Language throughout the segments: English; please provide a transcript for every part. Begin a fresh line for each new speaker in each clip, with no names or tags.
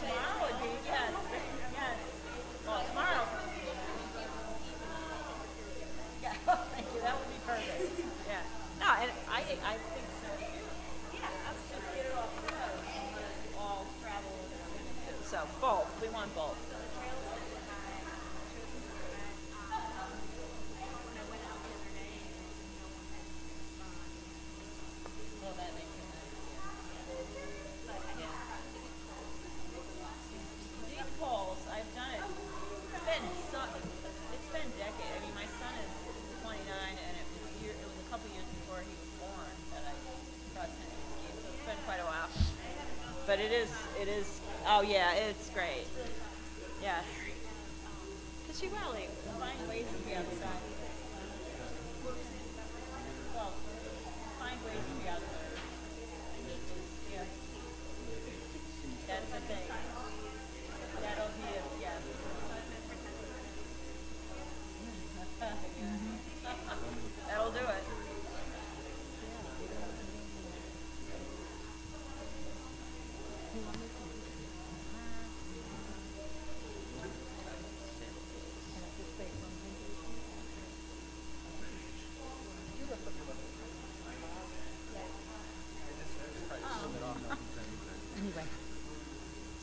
tomorrow would be, yes, yes. Well, tomorrow. Yeah, thank you. That would be perfect. Yeah. No, and I think so too. Yeah, let's just get it off the road and let's all travel with everything too. So both. We want both. Well, that makes it nice. Yeah. These polls, I've done it. It's been decades. I mean, my son is 29, and it was a couple years before he was born that I cross country skied. So it's been quite a while. But it is. Oh yeah, it's great. Yes, because you really find ways to be outside. Well, find ways to be outdoors. Yeah, that's the thing. That'll be it. Yeah. That'll do it.
Anyway,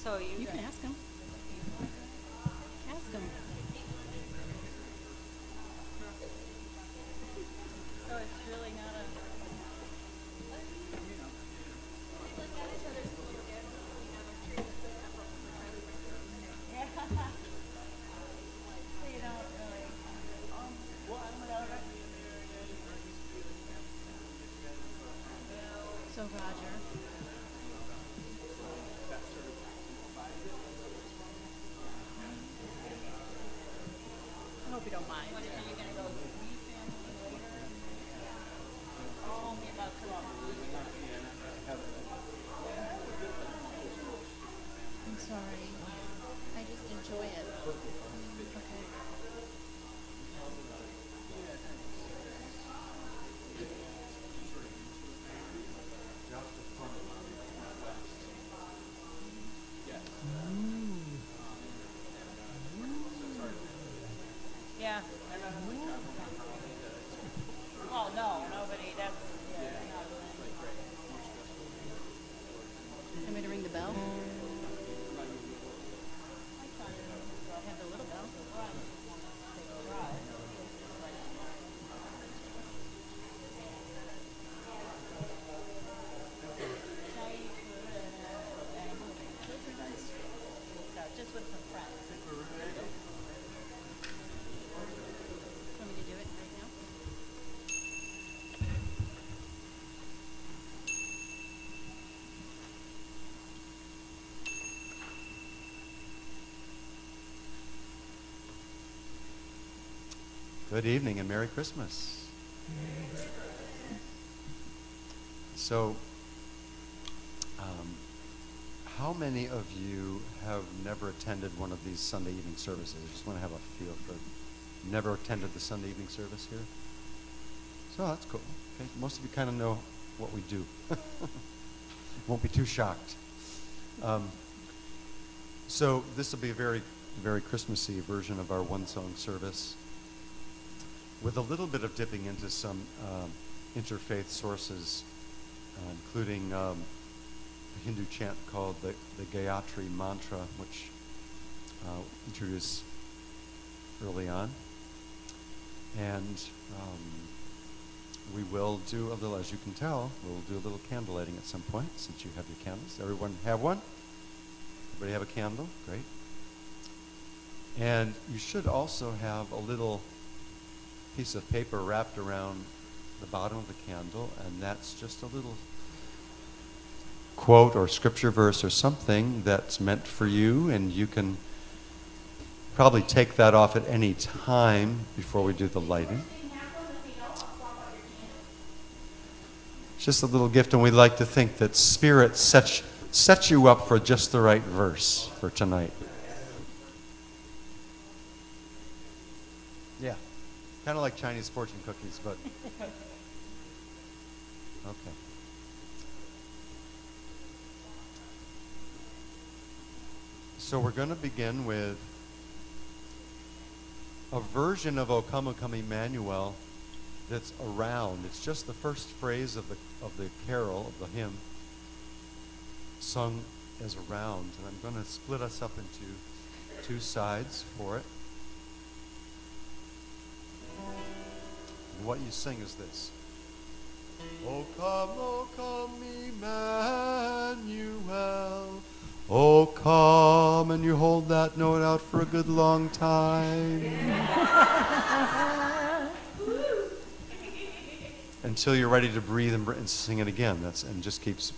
So
you can ask him. Ask him.
So it's really not a. Yeah. So you don't really. Whatever.
So Roger, I hope you don't mind.
Are you gonna go see family later? Oh, only about 12.
I'm sorry. I just enjoy it. Okay.
Yeah. Oh no, nobody. That's yeah. Not
Want me to ring the bell?
my son
Have the little bell.
Just with some friends.
Want me to do it right now?
Good evening and Merry Christmas. So, how many of you have never attended one of these Sunday evening services? I just want to have a feel for never attended the Sunday evening service here. So that's cool. Okay, most of you kind of know what we do. Won't be too shocked. So this will be a very, very Christmassy version of our one song service, with a little bit of dipping into some interfaith sources, including a Hindu chant called the Gayatri Mantra, which introduced early on. And we will do a little, as you can tell, we'll do a little candle lighting at some point, since you have your candles. Everyone have one? Everybody have a candle? Great. And you should also have a little piece of paper wrapped around the bottom of the candle, and that's just a little quote or scripture verse or something that's meant for you, and you can probably take that off at any time before we do the lighting. It's just a little gift, and we like to think that Spirit sets you up for just the right verse for tonight. Yeah. Kind of like Chinese fortune cookies, but okay. So we're going to begin with a version of O Come, O Come Emmanuel that's around. It's just the first phrase of the carol, of the hymn, sung as a round. And I'm going to split us up into two sides for it. And what you sing is this. O come, Emmanuel. O come, and you hold that note out for a good long time. Until you're ready to breathe and sing it again. And just keeps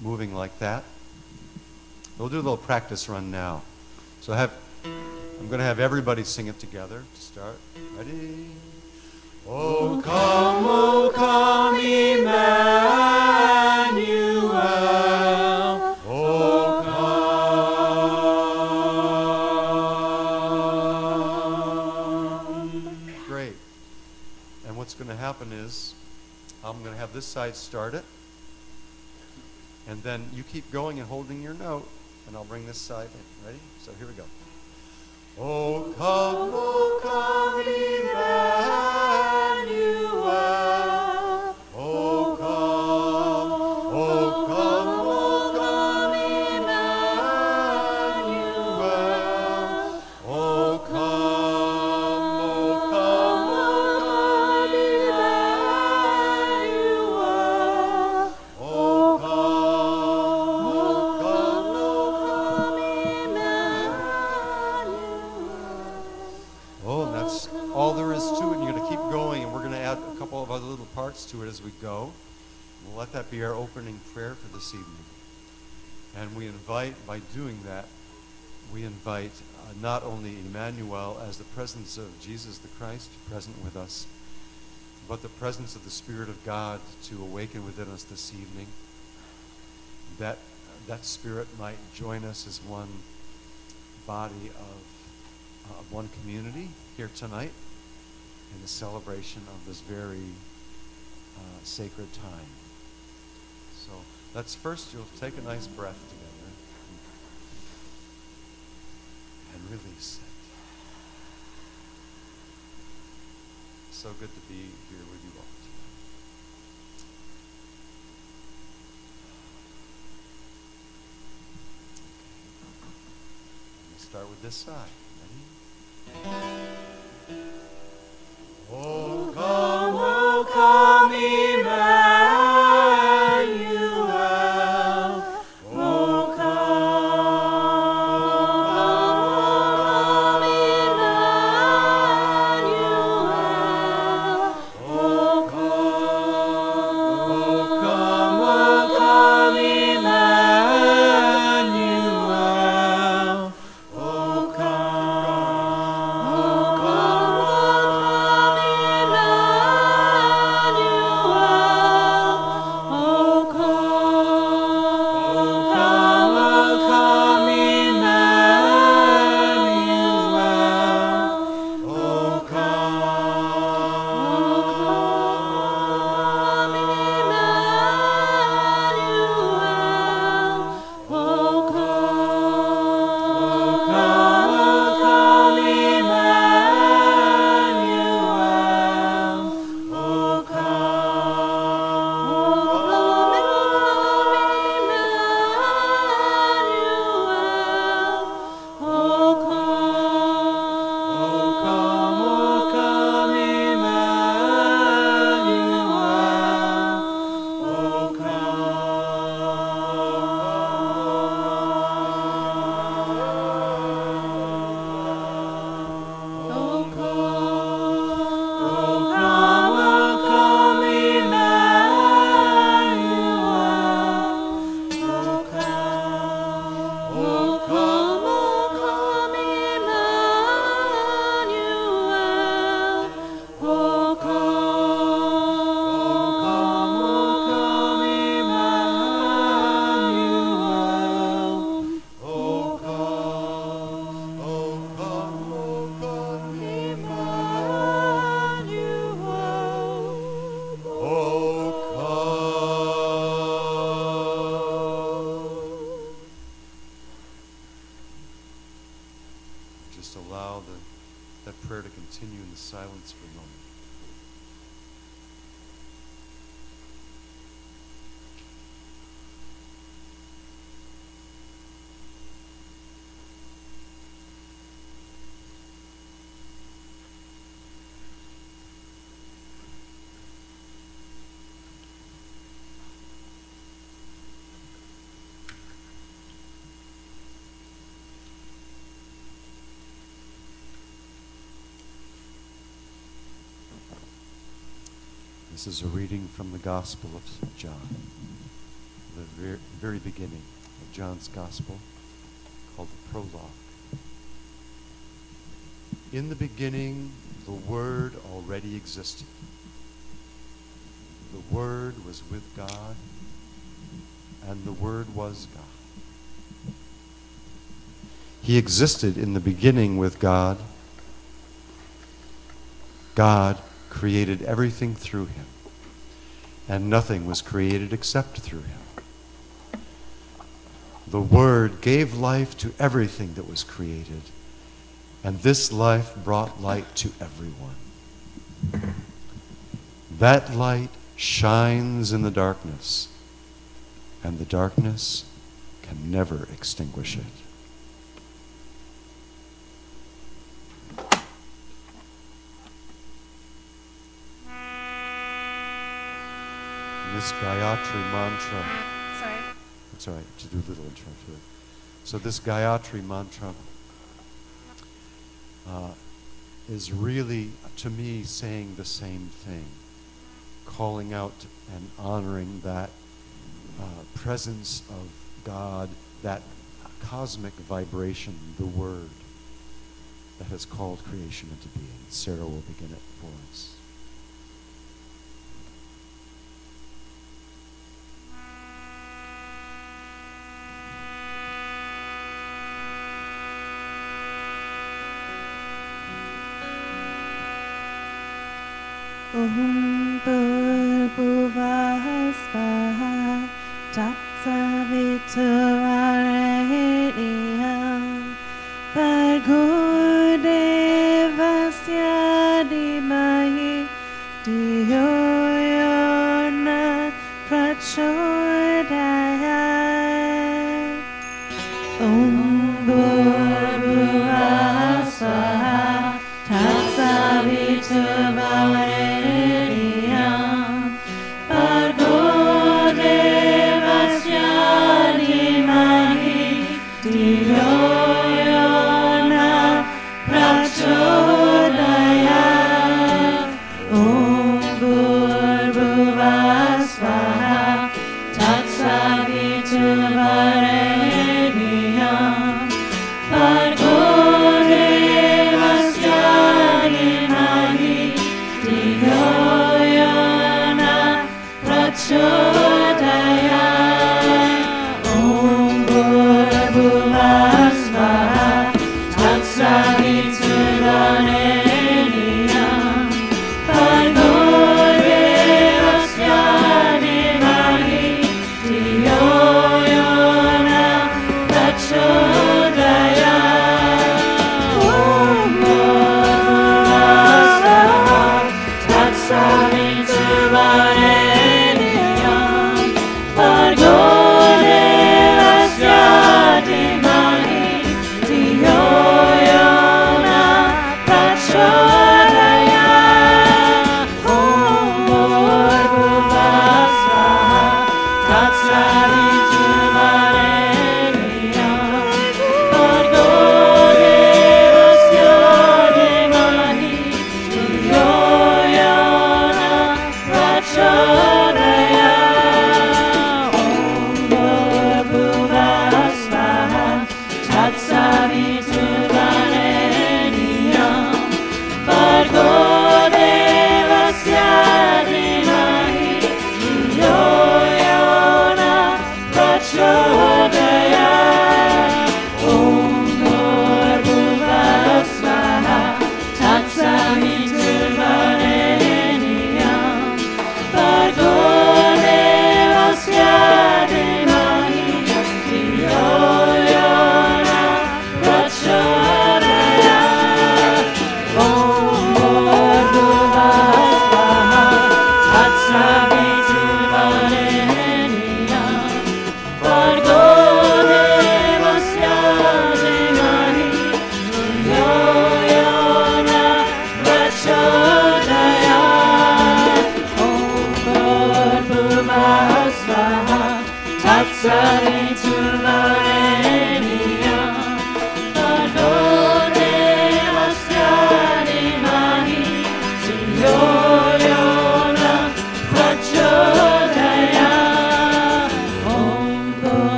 moving like that. We'll do a little practice run now. So I'm going to have everybody sing it together to start. Ready? O come, Emmanuel. O come. Great. And what's going to happen is I'm going to have this side start it. And then you keep going and holding your note. And I'll bring this side in. Ready? So here we go. O come, Emmanuel. O come, Emmanuel. O come, Emmanuel. O Oh, and that's all there is to it. And you're going to keep going, and we're going to add a couple of other little parts to it as we go. We'll let that be our opening prayer for this evening. And we invite, by doing that, we invite not only Emmanuel as the presence of Jesus the Christ present with us, but the presence of the Spirit of God to awaken within us this evening. That Spirit might join us as one body of one community here tonight in the celebration of this very sacred time. So let's first, you'll take a nice breath together and release it. So good to be here with you all tonight. Let's start with this side. O come, Emmanuel. O come, Emmanuel. O come, Emmanuel. O come. just allow that prayer to continue in the silence for a moment. This is a reading from the Gospel of John, the very beginning of John's Gospel, called the Prologue. In the beginning, the Word already existed. The Word was with God, and the Word was God. He existed in the beginning with God. God created everything through him, and nothing was created except through him. The Word gave life to everything that was created, and this life brought light to everyone. That light shines in the darkness, and the darkness can never extinguish it. This Gayatri mantra.
Sorry.
It's all right to do a little intro to it. So this Gayatri mantra is really, to me, saying the same thing, calling out and honoring that presence of God, that cosmic vibration, the Word that has called creation into being. Sarah will begin it for us.
Om Bhurbhuvah Svaha Tatsaviturvarenyam Bhargo Devasya Dhimahi Dhiyo Yo Na Prachodayat. Om Bhurbhuvah Svaha Tatsaviturvarenyam Tatsaviturvarenyam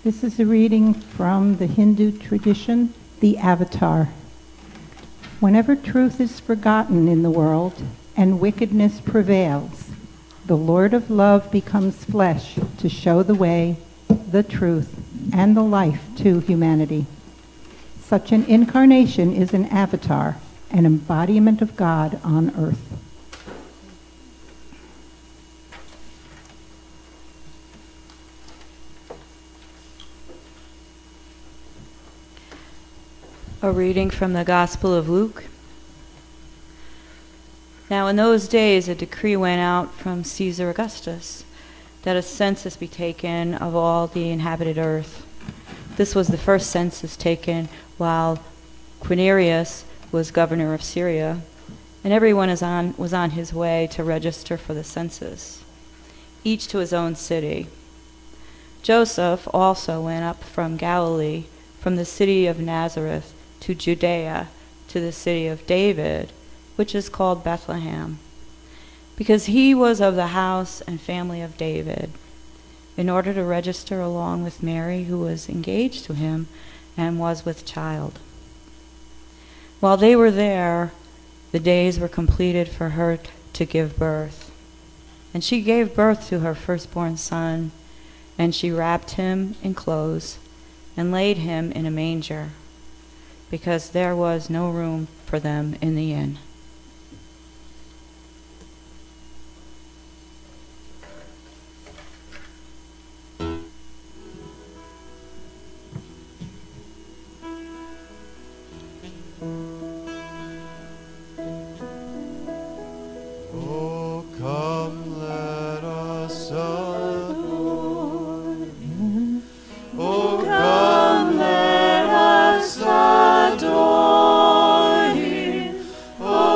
This is a reading from the Hindu tradition, the Avatar. Whenever truth is forgotten in the world and wickedness prevails, the Lord of Love becomes flesh to show the way, the truth, and the life to humanity. Such an incarnation is an avatar, an embodiment of God on earth.
A reading from the Gospel of Luke. Now in those days a decree went out from Caesar Augustus that a census be taken of all the inhabited earth. This was the first census taken while Quirinius was governor of Syria, and everyone was on his way to register for the census, each to his own city. Joseph also went up from Galilee, from the city of Nazareth, to Judea, to the city of David, which is called Bethlehem, because he was of the house and family of David, in order to register along with Mary, who was engaged to him and was with child. While they were there, the days were completed for her to give birth. And she gave birth to her firstborn son, and she wrapped him in clothes and laid him in a manger, because there was no room for them in the inn.
Oh, come, let us adore Him. Oh, come, let us adore Him. Oh,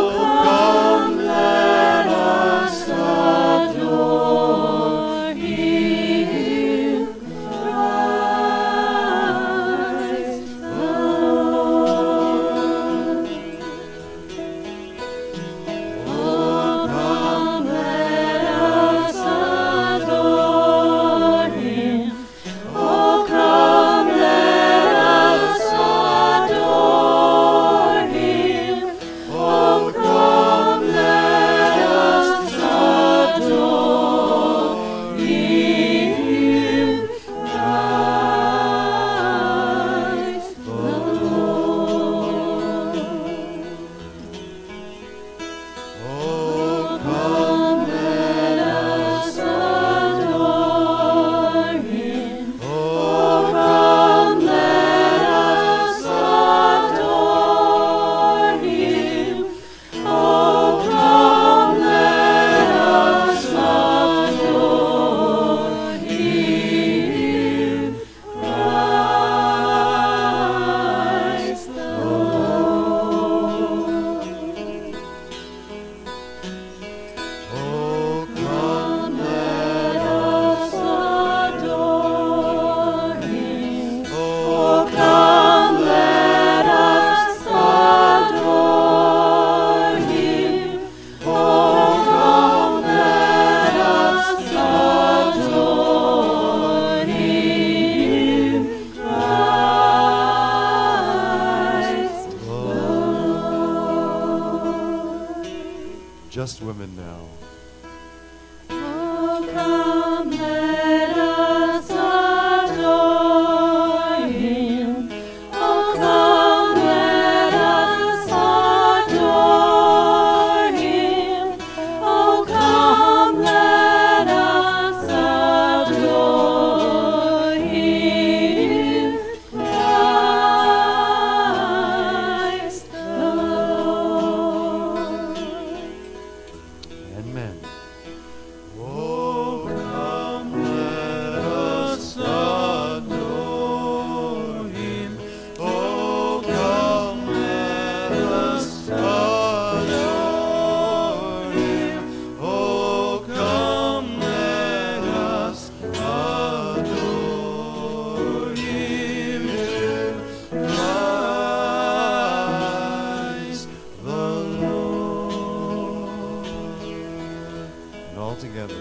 And all together.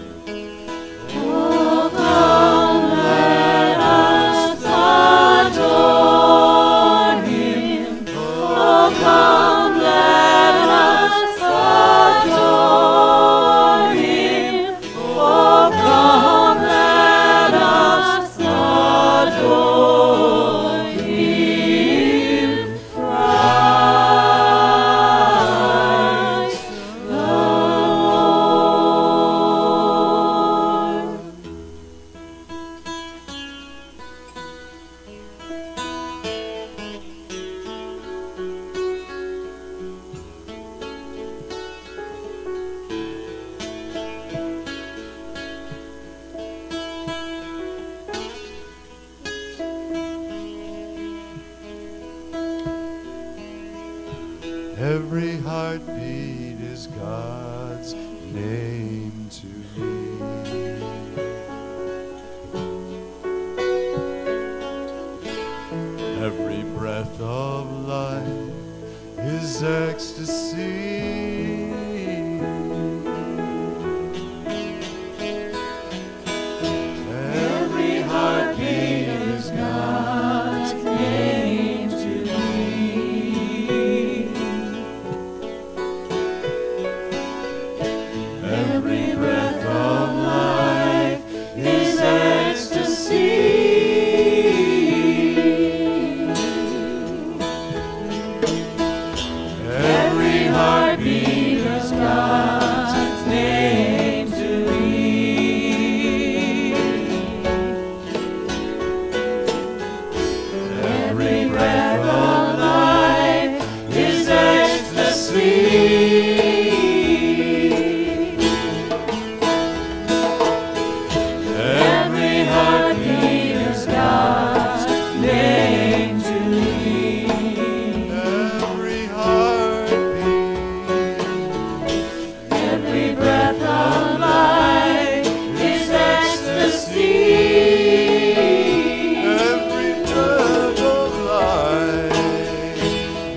Oh, come, let us adore Him. Oh, come, let us adore Him. Oh, come, let us adore Him. Christ the Lord.
Every heartbeat is God's name to me. Every breath of life is ecstasy. Every heartbeat is God's name to me. Every breath of life is ecstasy. Every heartbeat is God's name to me. Every breath of life is ecstasy. Every heartbeat is God's name to me. Every heartbeat, every breath of life is ecstasy. Every breath of life,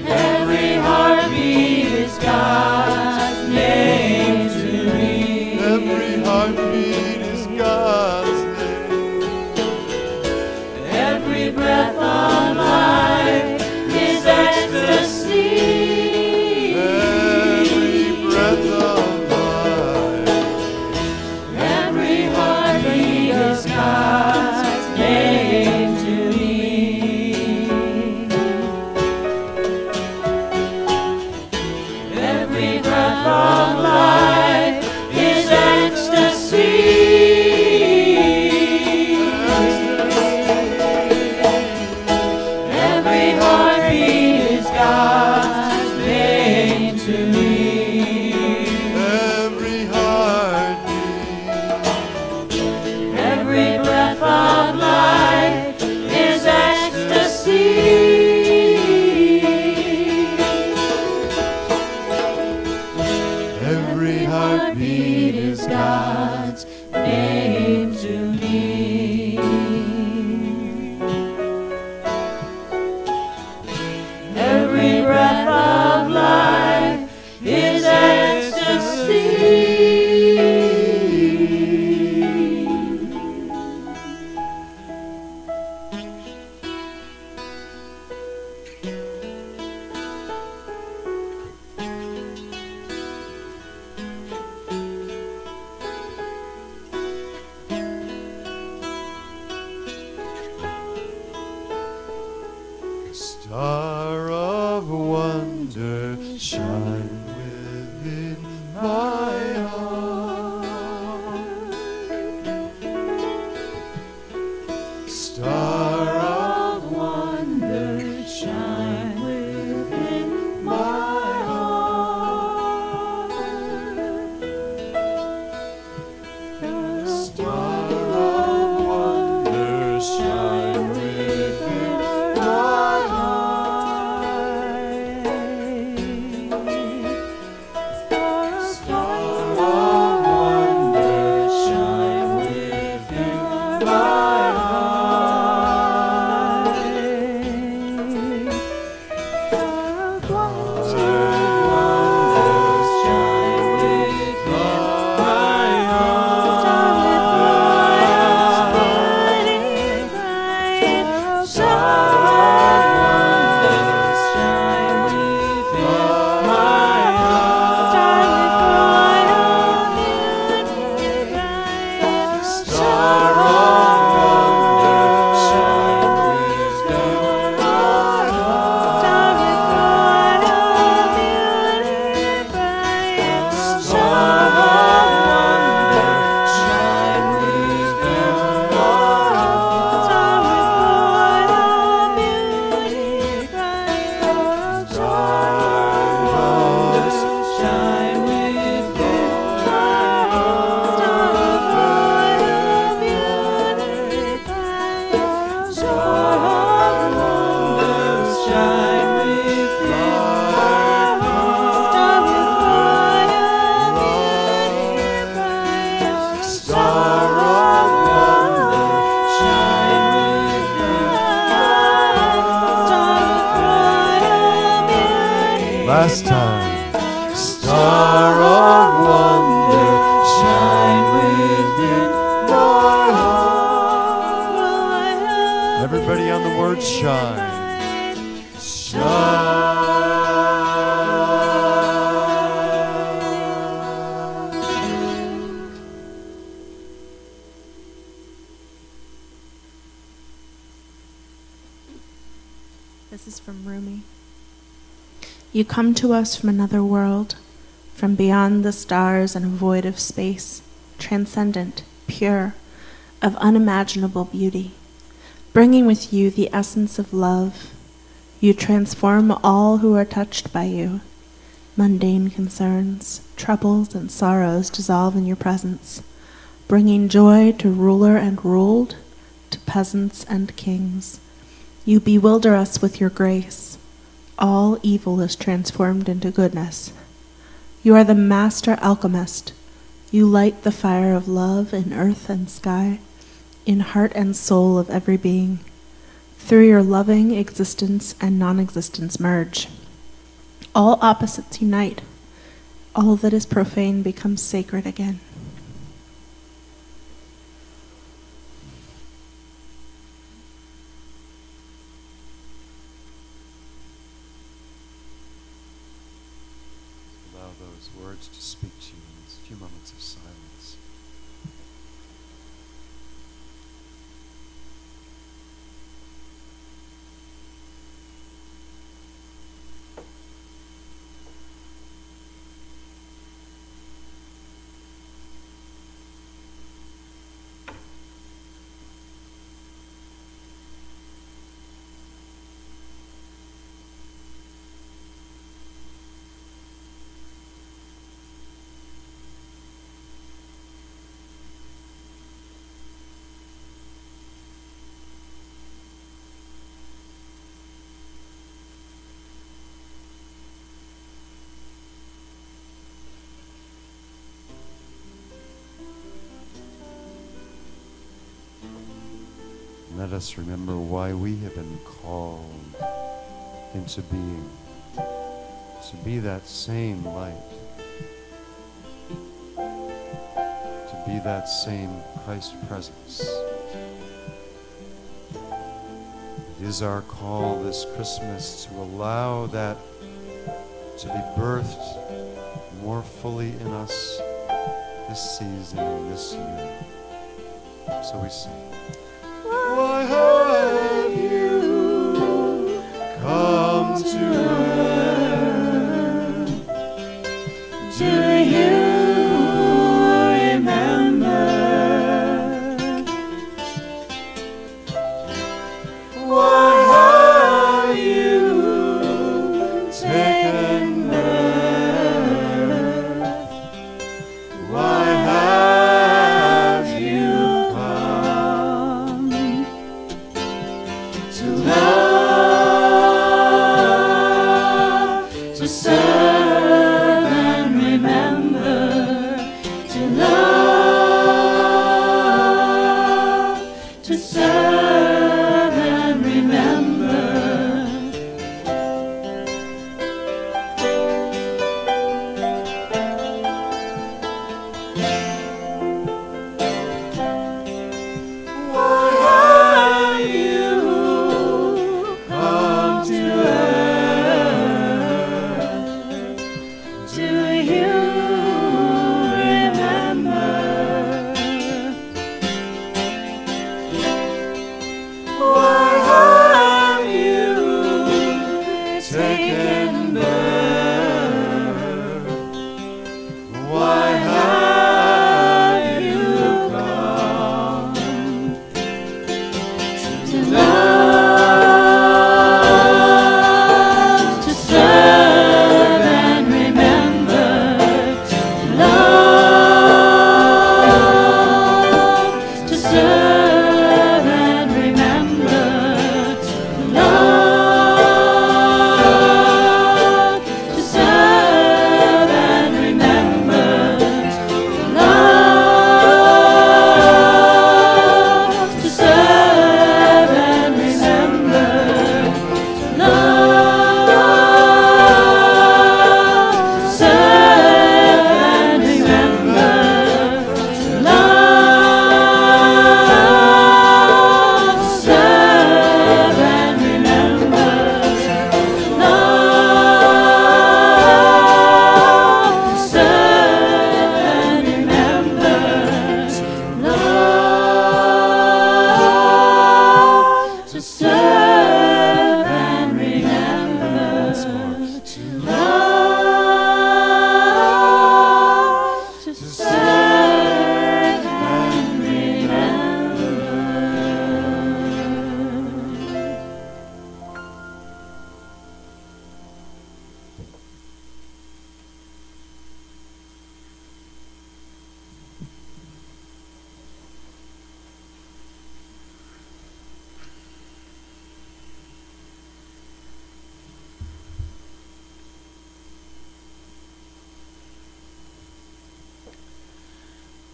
every heartbeat is God's name to me. Every heartbeat is God's name. Every breath of life is ecstasy. Every breath of life, every heartbeat is God's name to me. Every breath of life is ecstasy. Every heartbeat is God's name to me. Every heartbeat, every breath of life is ecstasy. Every heartbeat is God's name to me. Every breath of life is ecstasy. Last time. Star of wonder, shine within my heart. Everybody on the word shine. Shine.
This is from Rumi. You come to us from another world, from beyond the stars and a void of space, transcendent, pure, of unimaginable beauty, bringing with you the essence of love. You transform all who are touched by you. Mundane concerns, troubles, and sorrows dissolve in your presence, bringing joy to ruler and ruled, to peasants and kings. You bewilder us with your grace. All evil is transformed into goodness. You are the master alchemist. You light the fire of love in earth and sky, in heart and soul of every being. Through your loving, existence and non-existence merge. All opposites unite. All that is profane becomes sacred again.
Allow those words to speak to you in these few moments of silence. Let us remember why we have been called into being, to be that same light, to be that same Christ presence. It is our call this Christmas to allow that to be birthed more fully in us this season and this year. So we sing. Why have you come to earth? Do you remember? Why have you taken birth? Why have you come to love?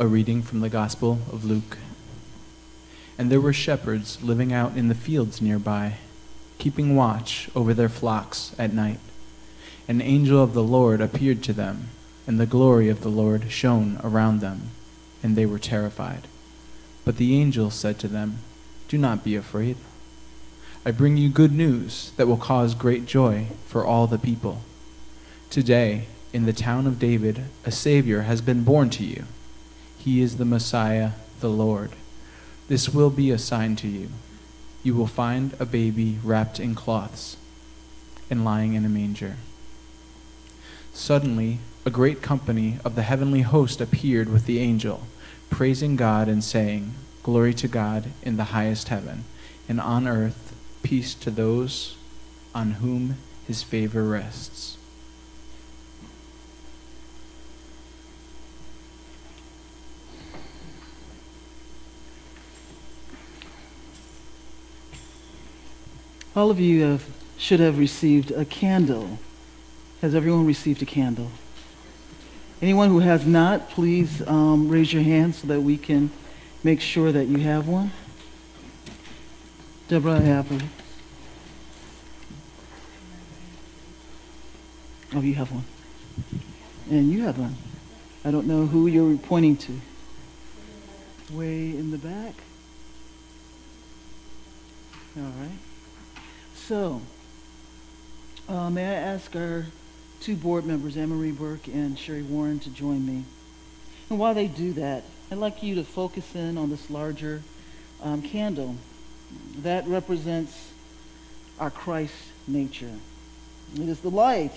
A reading from the Gospel of Luke. And there were shepherds living out in the fields nearby, keeping watch over their flocks at night. An angel of the Lord appeared to them, and the glory of the Lord shone around them, and they were terrified. But the angel said to them, "Do not be afraid. I bring you good news that will cause great joy for all the people. Today, in the town of David, a Savior has been born to you. He is the Messiah, the Lord. This will be a sign to you. You will find a baby wrapped in cloths and lying in a manger." Suddenly, a great company of the heavenly host appeared with the angel, praising God and saying, "Glory to God in the highest heaven, and on earth peace to those on whom his favor rests."
All of you should have received a candle. Has everyone received a candle? Anyone who has not, please raise your hand so that we can make sure that you have one. Deborah, I have one. Oh, you have one. And you have one. I don't know who you're pointing to. Way in the back. All right. So, may I ask our two board members, Anne-Marie Burke and Sherry Warren, to join me. And while they do that, I'd like you to focus in on this larger candle. That represents our Christ nature. It is the light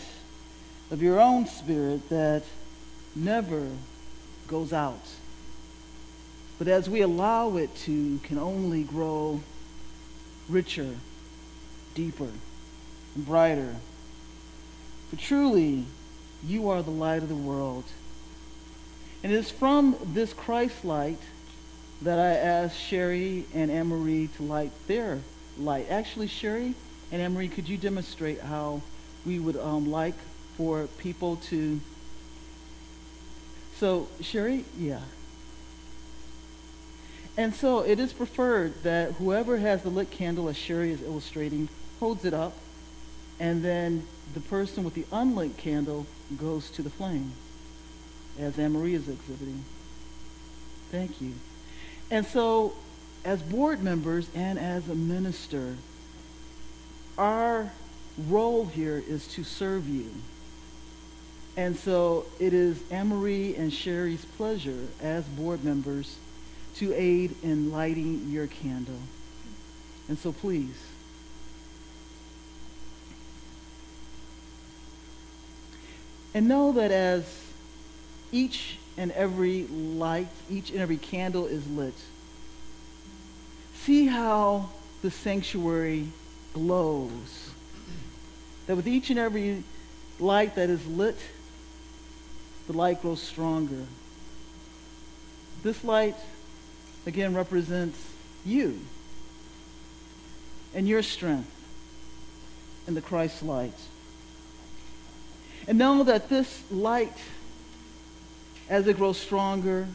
of your own spirit that never goes out. But as we allow it to, can only grow richer, deeper, and brighter. For truly, you are the light of the world. And it is from this Christ light that I asked Sherry and Anne-Marie to light their light. Actually, Sherry and Anne-Marie, could you demonstrate how we would like for people to... So, Sherry, yeah. And so it is preferred that whoever has the lit candle, as Sherry is illustrating, holds it up, and then the person with the unlit candle goes to the flame, as Anne-Marie is exhibiting. Thank you. And so, as board members and as a minister, our role here is to serve you. And so it is Anne-Marie and Sherry's pleasure as board members to aid in lighting your candle. And so please. And know that as each and every light, each and every candle is lit, see how the sanctuary glows. That with each and every light that is lit, the light grows stronger. This light, again, represents you and your strength in the Christ light. And know that this light, as it grows stronger,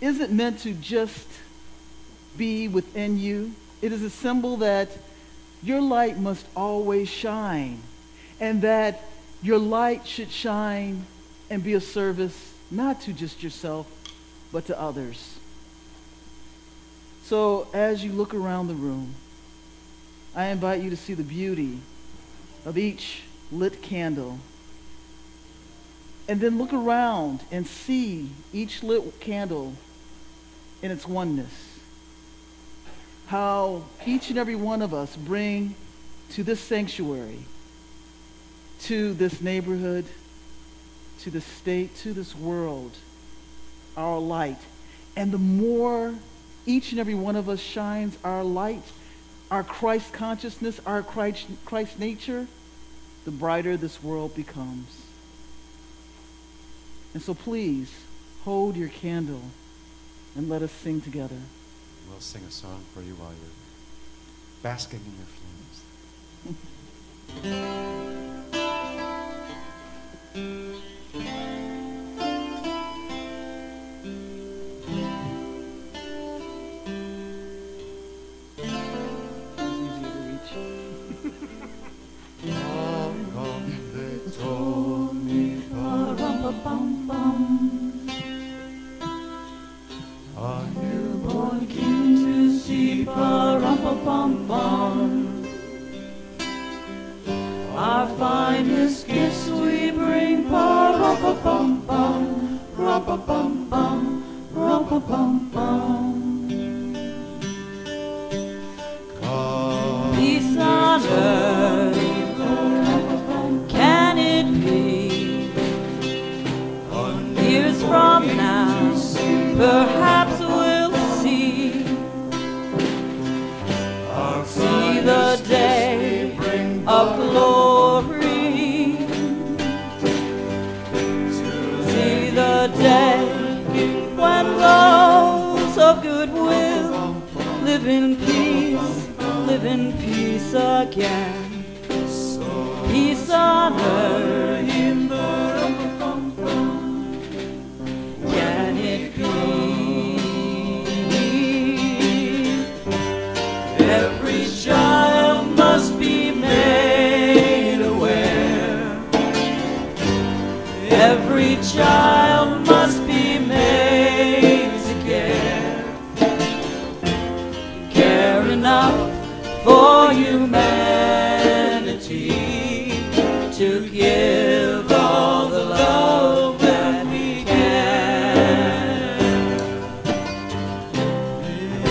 isn't meant to just be within you. It is a symbol that your light must always shine, and that your light should shine and be a service not to just yourself, but to others. So as you look around the room, I invite you to see the beauty of each lit candle. And then look around and see each lit candle in its oneness. How each and every one of us bring to this sanctuary, to this neighborhood, to this state, to this world, our light. And the more each and every one of us shines our light, our Christ consciousness, our Christ nature, the brighter this world becomes. And so please, hold your candle and let us sing together.
We'll sing a song for you while you're basking in your flames.
Newborn King to see, pa-rum-pa-pum-pum. Our finest gifts we bring, pa-rum-pa-pum-pum, rum-pa-pum-pum, rum-pa-pum-pum. Peace on earth, can it be? Years from now, perhaps we'll see the day of glory, see the day when those of goodwill live in peace again. Peace on earth, can it be? Every child must be made aware. Every child must be made to care enough for humanity to give all the love that we can.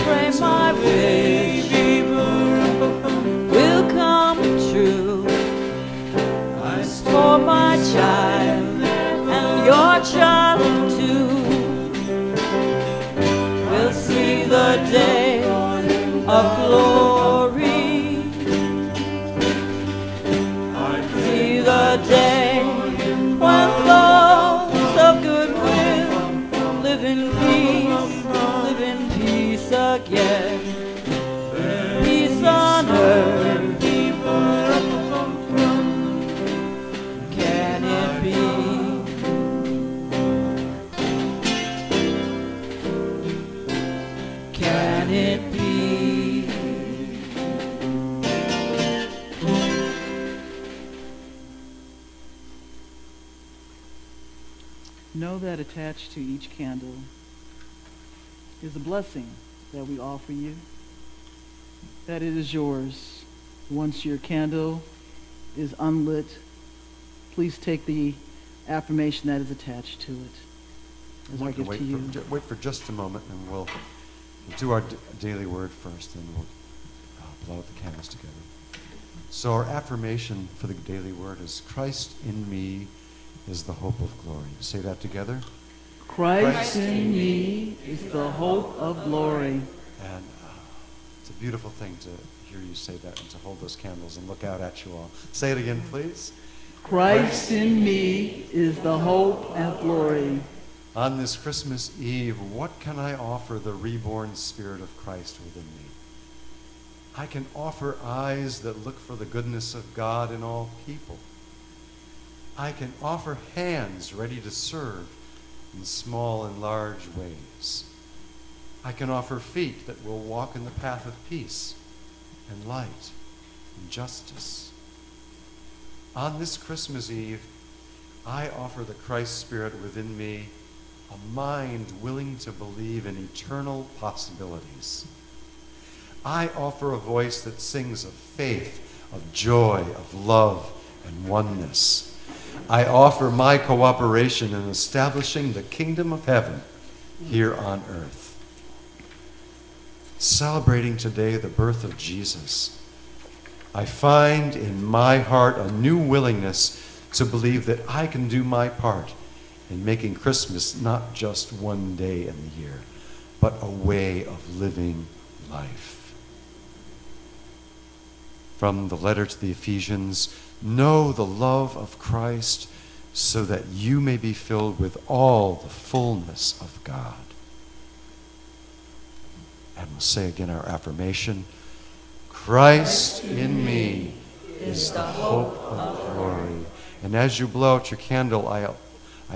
Pray my wish will come true for my child and your child too. We'll see the day of glory, see the day when those of goodwill live in peace again. Peace on earth, can it be? Can it be?
Know that attached to each candle is a blessing that we offer you, that it is yours. Once your candle is unlit, please take the affirmation that is attached to it as I give to you.
Wait for just a moment, and we'll do our daily word first, and we'll blow out the candles together. So our affirmation for the daily word is, Christ in me is the hope of glory. Say that together.
Christ in me is the hope of glory.
And it's a beautiful thing to hear you say that and to hold those candles and look out at you all. Say it again, please.
Christ in me is the hope and glory.
On this Christmas Eve, what can I offer the reborn Spirit of Christ within me? I can offer eyes that look for the goodness of God in all people. I can offer hands ready to serve in small and large ways. I can offer feet that will walk in the path of peace and light and justice. On this Christmas Eve, I offer the Christ Spirit within me, a mind willing to believe in eternal possibilities. I offer a voice that sings of faith, of joy, of love, and oneness. I offer my cooperation in establishing the kingdom of heaven here on earth. Celebrating today the birth of Jesus, I find in my heart a new willingness to believe that I can do my part in making Christmas not just one day in the year, but a way of living life. From the letter to the Ephesians, know the love of Christ so that you may be filled with all the fullness of God. And we'll say again our affirmation, Christ in me is the hope of glory. And as you blow out your candle, I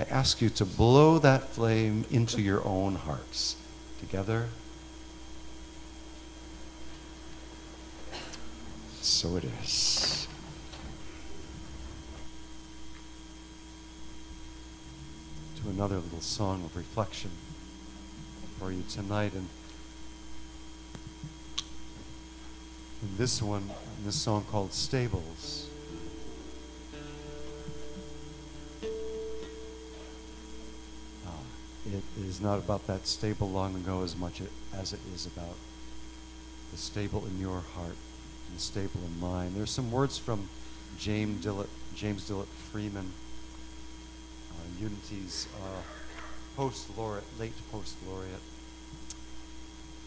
ask you to blow that flame into your own hearts. Together. So it is. To another little song of reflection. for you tonight. And this song called Stables. It is not about that stable long ago as much as it is about the stable in your heart and the stable in mine. There's some words from James Dillett Freeman, Unity's late post-laureate.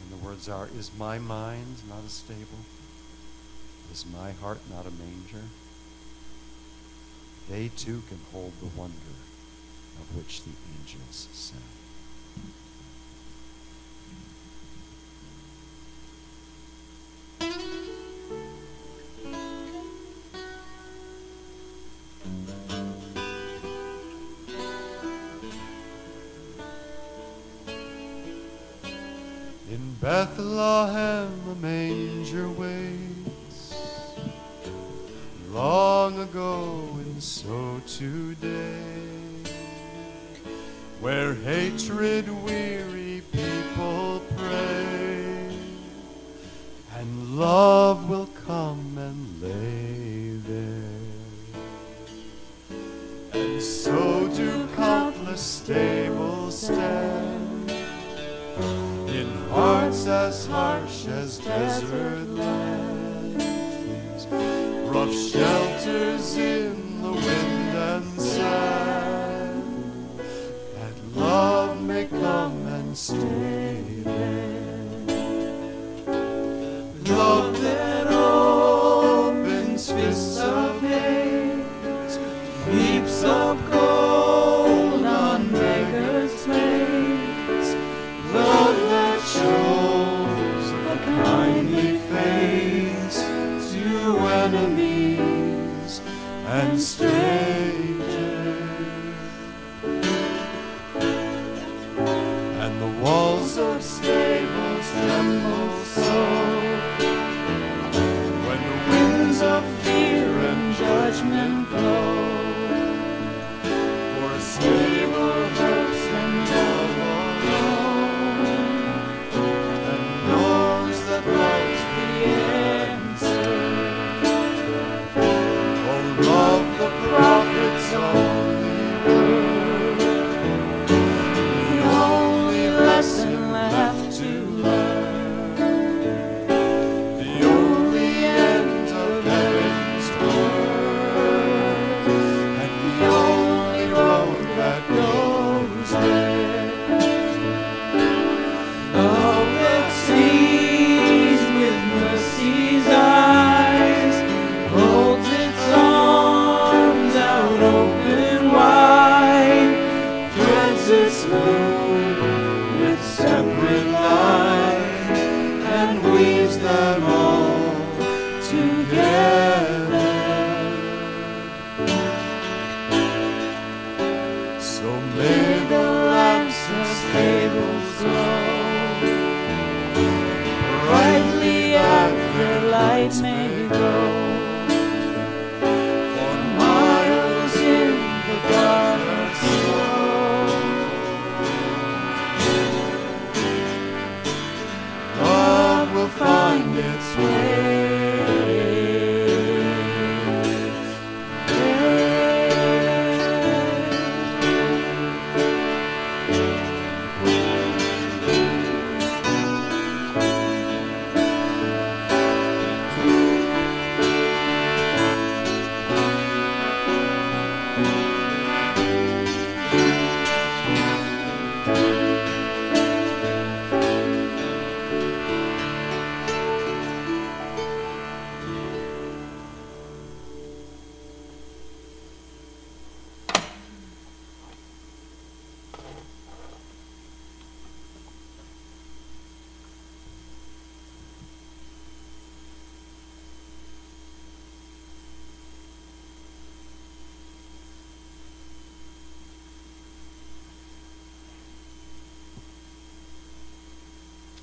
And the words are, is my mind not a stable? Is my heart not a manger? They too can hold the wonder of which the angels sang. In Bethlehem a manger waits, long ago and so today, where hatred-weary people pray, and love will come and lay there. And so do countless stables stand, in hearts as harsh as desert lands, rough shelters in the wind and sand, that love may come and stay there. Love that opens fists of hate, heaps of gold on beggars' plates, love that shows a kindly face to enemies and strangers. And the walls of stables tremble so when the winds of fear and judgment blow. For a stable hopes and love alone, and knows that love's the answer. Oh, love the prophet's only word, the only lesson left to learn, the only end of heaven's work, and the only road that goes there. Love that sees with mercy's eyes, holds its arms out open wide, threads its loom with separate lines, and weaves them all together. So may the lamps and stables glow brightly as their light may grow, for miles in the dark snow, love will find its way.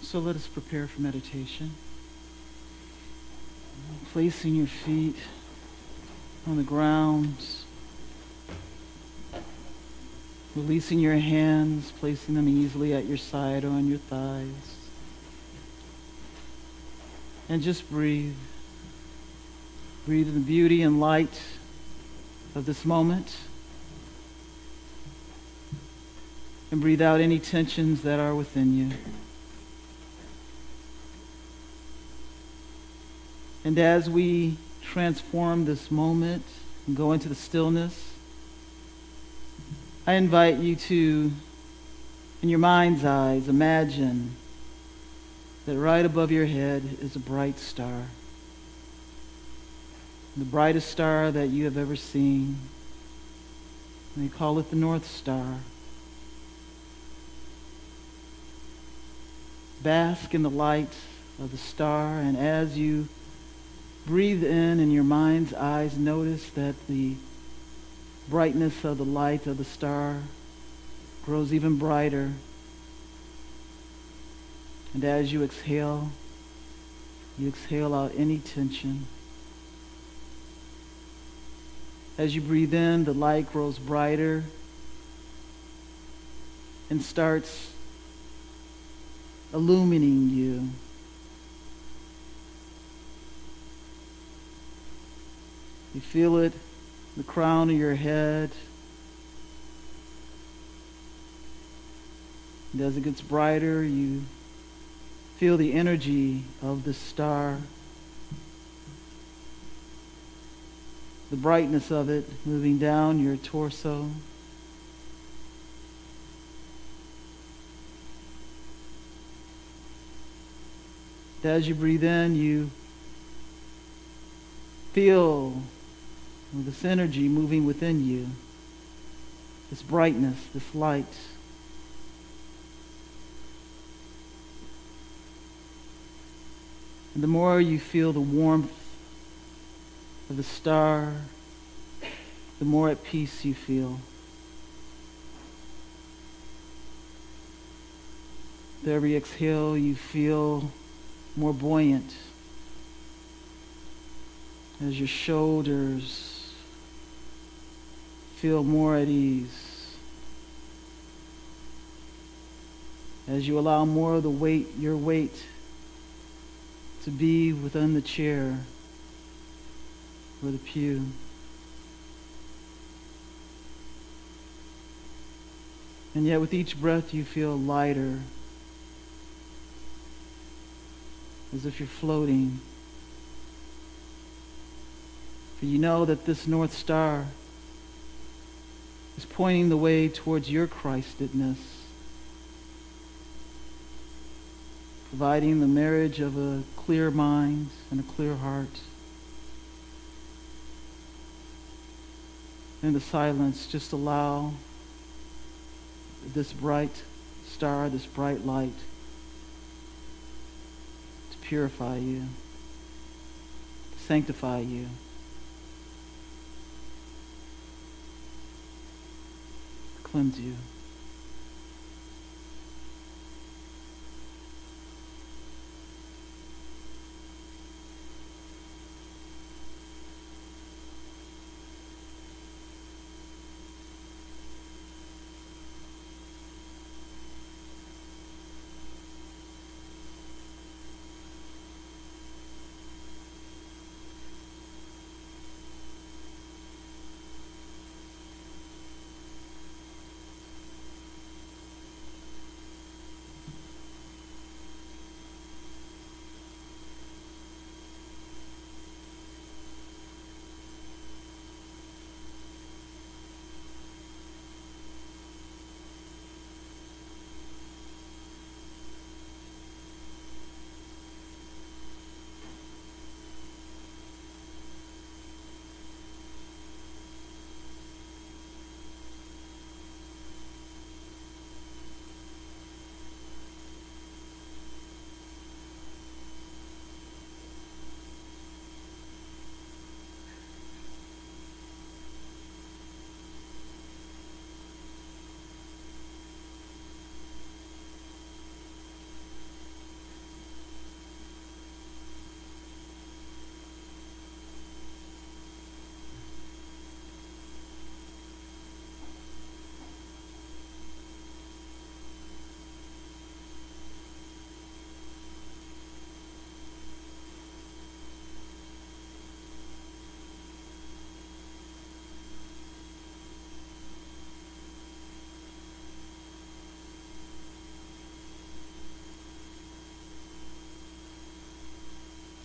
So let us prepare for meditation. Placing your feet on the ground. Releasing your hands, placing them easily at your side or on your thighs. And just breathe. Breathe in the beauty and light of this moment. And breathe out any tensions that are within you. And as we transform this moment and go into the stillness, I invite you to, in your mind's eyes, imagine that right above your head is a bright star. The brightest star that you have ever seen. And they call it the North Star. Bask in the light of the star, and as you breathe in your mind's eyes, notice that the brightness of the light of the star grows even brighter. And as you exhale out any tension. As you breathe in, the light grows brighter and starts illumining you. You feel it, the crown of your head. And as it gets brighter, you feel the energy of the star. The brightness of it moving down your torso. As you breathe in, you feel this energy moving within you, this brightness, this light. And the more you feel the warmth of the star, the more at peace you feel. With every exhale, you feel more buoyant as your shoulders feel more at ease. As you allow more of the weight, your weight, to be within the chair or the pew. And yet with each breath you feel lighter, as if you're floating. For you know that this North Star is pointing the way towards your Christedness, providing the marriage of a clear mind and a clear heart. In the silence, just allow this bright star, this bright light, to purify you, to sanctify you. Cleanse you.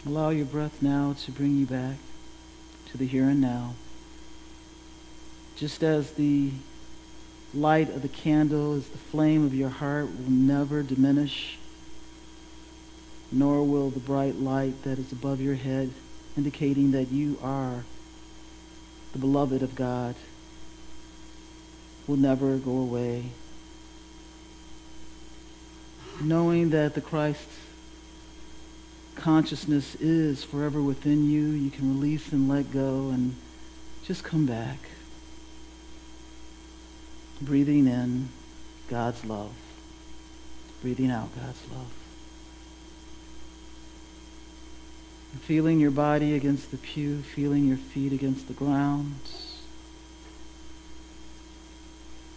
Allow your breath now to bring you back to the here and now. Just as the light of the candle is the flame of your heart will never diminish, nor will the bright light that is above your head indicating that you are the beloved of God will never go away. Knowing that the Christ consciousness is forever within you, you can release and let go and just come back. Breathing in God's love. Breathing out God's love. Feeling your body against the pew, feeling your feet against the ground.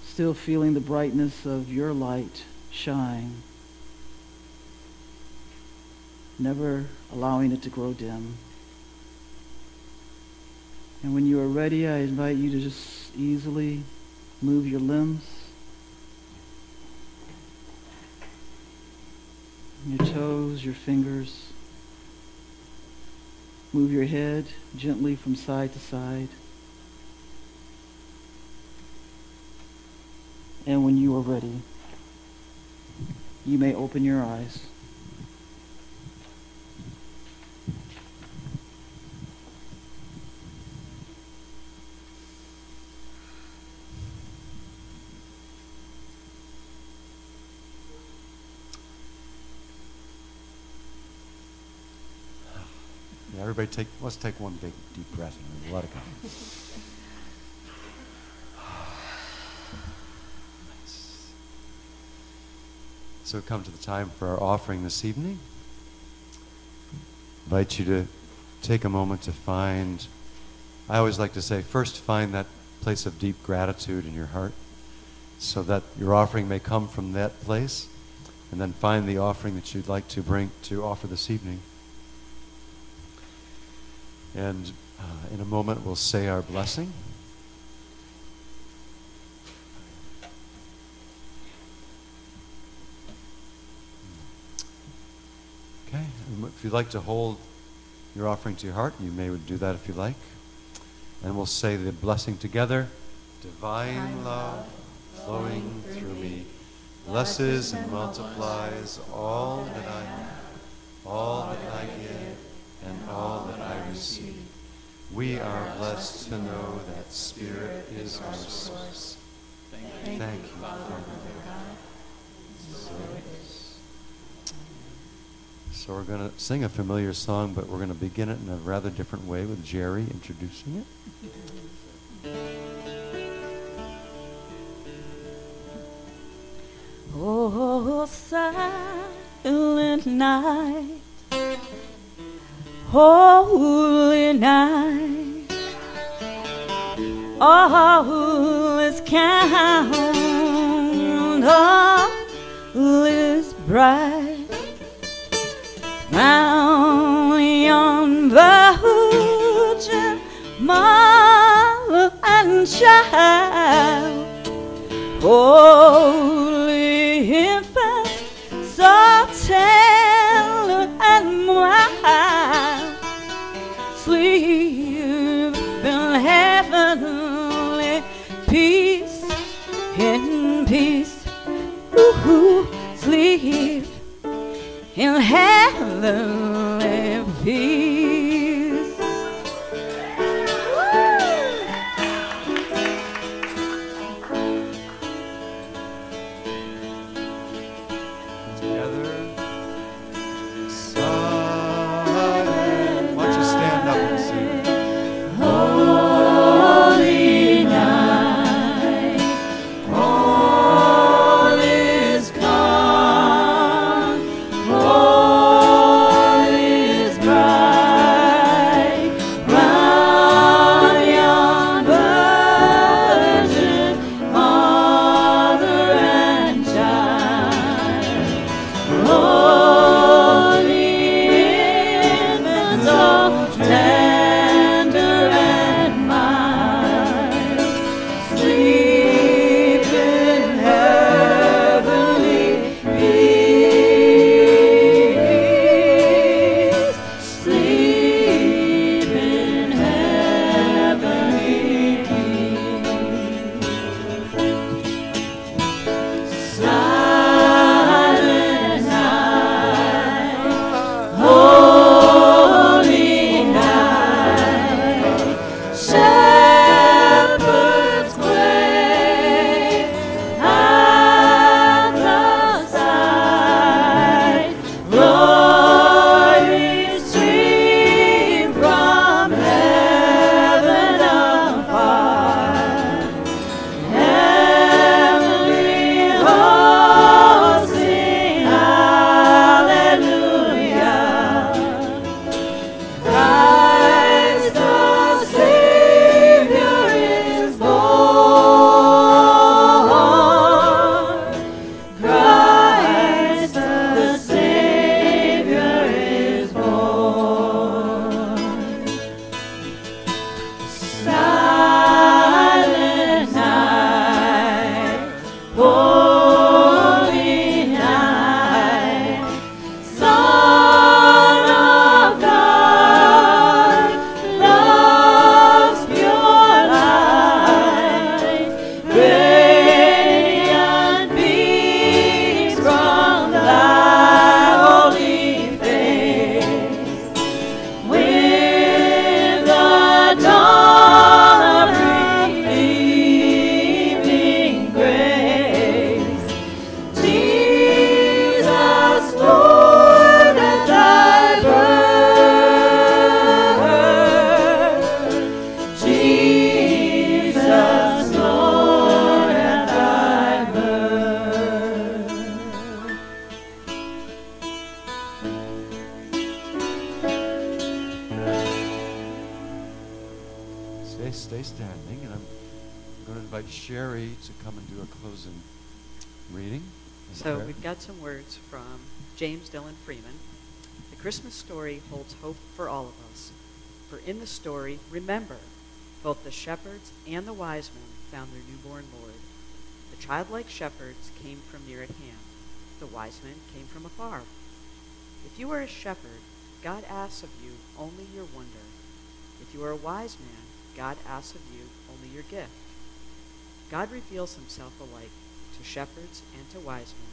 Still feeling the brightness of your light shine. Never allowing it to grow dim. And when you are ready, I invite you to just easily move your limbs, your toes, your fingers. Move your head gently from side to side. And when you are ready, you may open your eyes.
Yeah, everybody let's take one big deep breath and let it go. Nice. So we come to the time for our offering this evening. I invite you to take a moment to find, I always like to say, first find that place of deep gratitude in your heart so that your offering may come from that place, and then find the offering that you'd like to bring to offer this evening. And in a moment, we'll say our blessing. Okay, if you'd like to hold your offering to your heart, you may do that if you like. And we'll say the blessing together. Divine love flowing through me blesses and multiplies all that I have, all that I give, and all that I receive. We are blessed to know that Spirit is our source. Thank you, Father God. So we're going to sing a familiar song, but we're going to begin it in a rather different way with Jerry introducing it.
Oh, silent night, holy night, all is calm, all is bright, round yon virgin mother and child, holy infant, so tender and mild, sleep in heavenly peace, in peace, sleep in heavenly peace.
All is bright.
stay standing, and I'm going to invite Sherry to come and do a closing reading.
So we've got some words from James Dillon Freeman. The Christmas story holds hope for all of us. For in the story, remember, both the shepherds and the wise men found their newborn Lord. The childlike shepherds came from near at hand. The wise men came from afar. If you are a shepherd, God asks of you only your wonder. If you are a wise man, God asks of you only your gift. God reveals himself alike to shepherds and to wise men,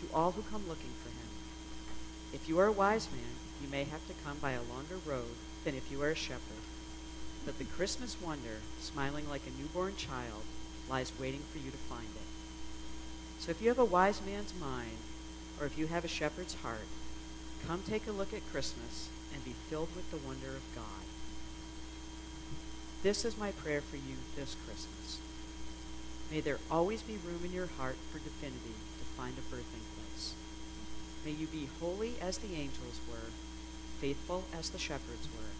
to all who come looking for him. If you are a wise man, you may have to come by a longer road than if you are a shepherd. But the Christmas wonder, smiling like a newborn child, lies waiting for you to find it. So if you have a wise man's mind, or if you have a shepherd's heart, come take a look at Christmas and be filled with the wonder of God. This is my prayer for you this Christmas. May there always be room in your heart for divinity to find a birthing place. May you be holy as the angels were, faithful as the shepherds were,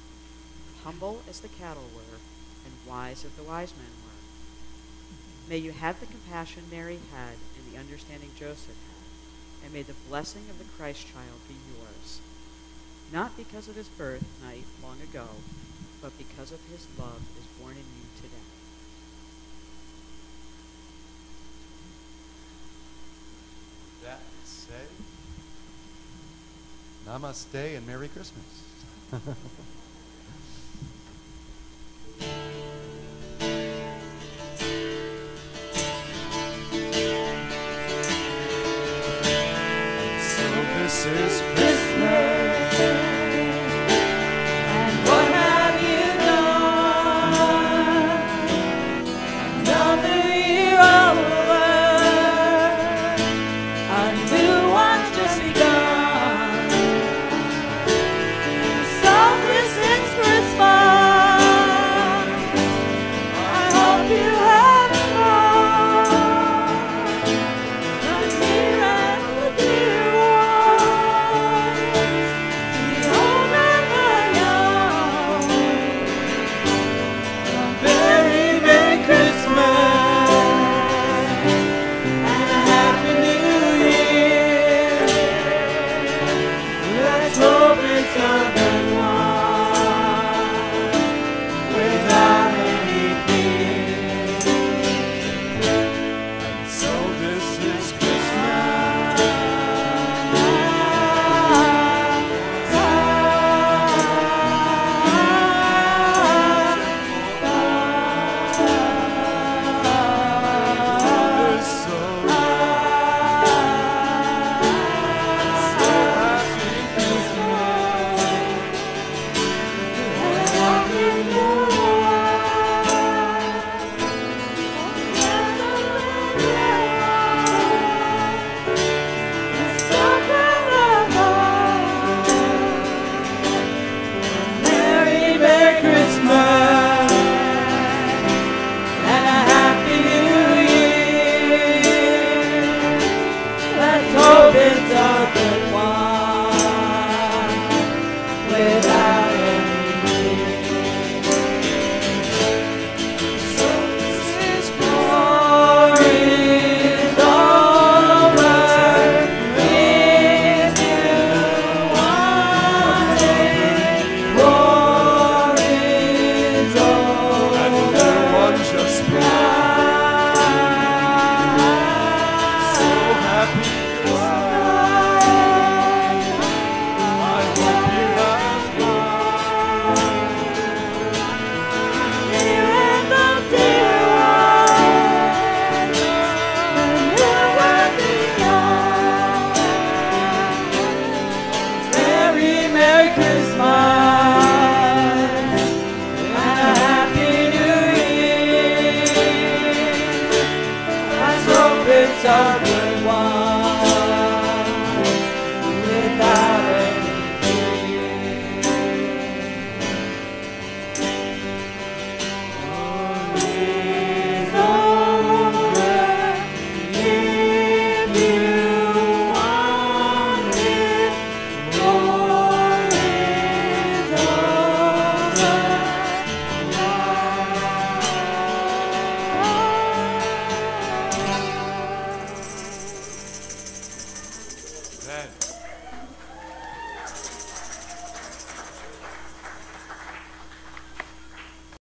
humble as the cattle were, and wise as the wise men were. May you have the compassion Mary had and the understanding Joseph had, and may the blessing of the Christ child be yours, not because of his birth night long ago, but because of his love is born in you today.
That say, namaste and Merry Christmas. So this is Christmas.